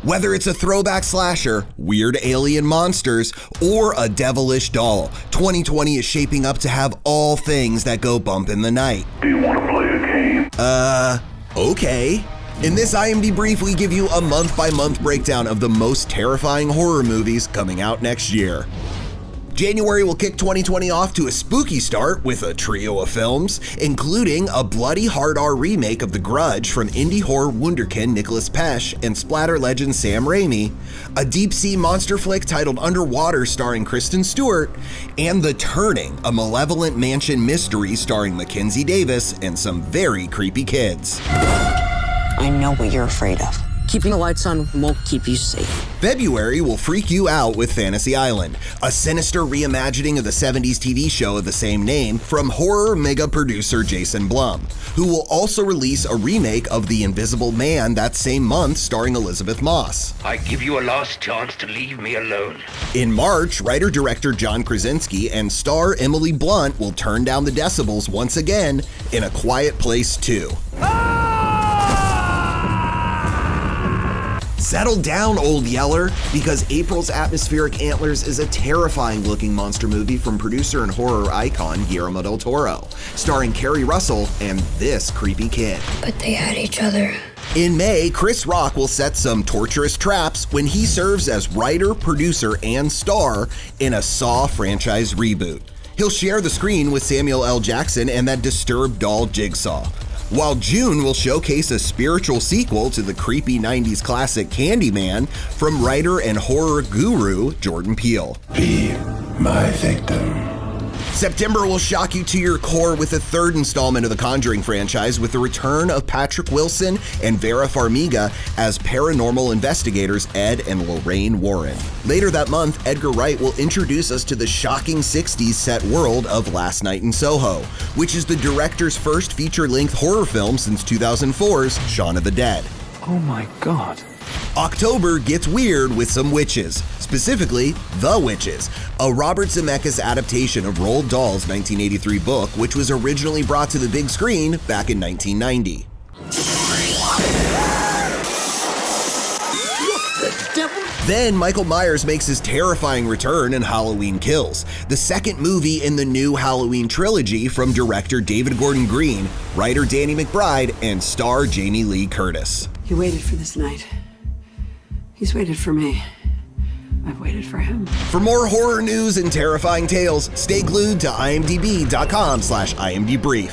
Whether it's a throwback slasher, weird alien monsters, or a devilish doll, 2020 is shaping up to have all things that go bump in the night. Do you want to play a game? Okay. In this IMDb brief, we give you a month-by-month breakdown of the most terrifying horror movies coming out next year. January will kick 2020 off to a spooky start with a trio of films, including a bloody hard R remake of The Grudge from indie horror wunderkind Nicholas Pesce and splatter legend Sam Raimi, a deep-sea monster flick titled Underwater starring Kristen Stewart, and The Turning, a malevolent mansion mystery starring Mackenzie Davis and some very creepy kids. I know what you're afraid of. Keeping the lights on won't keep you safe. February will freak you out with Fantasy Island, a sinister reimagining of the 70s TV show of the same name from horror mega producer Jason Blum, who will also release a remake of The Invisible Man that same month starring Elizabeth Moss. I give you a last chance to leave me alone. In March, writer-director John Krasinski and star Emily Blunt will turn down the decibels once again in A Quiet Place 2. Settle down, old yeller, because April's Atmospheric Antlers is a terrifying-looking monster movie from producer and horror icon Guillermo del Toro, starring Kerry Russell and this creepy kid. But they had each other. In May, Chris Rock will set some torturous traps when he serves as writer, producer, and star in a Saw franchise reboot. He'll share the screen with Samuel L. Jackson and that disturbed doll Jigsaw. While June will showcase a spiritual sequel to the creepy 90s classic Candyman from writer and horror guru Jordan Peele. Be my victim. September will shock you to your core with a third installment of the Conjuring franchise with the return of Patrick Wilson and Vera Farmiga as paranormal investigators Ed and Lorraine Warren. Later that month, Edgar Wright will introduce us to the shocking 60s set world of Last Night in Soho, which is the director's first feature-length horror film since 2004's Shaun of the Dead. Oh my God. October gets weird with some witches, specifically The Witches, a Robert Zemeckis adaptation of Roald Dahl's 1983 book, which was originally brought to the big screen back in 1990. Then Michael Myers makes his terrifying return in Halloween Kills, the second movie in the new Halloween trilogy from director David Gordon Green, writer Danny McBride, and star Jamie Lee Curtis. He waited for this night. He's waited for me. I've waited for him. For more horror news and terrifying tales, stay glued to imdb.com/imdbrief.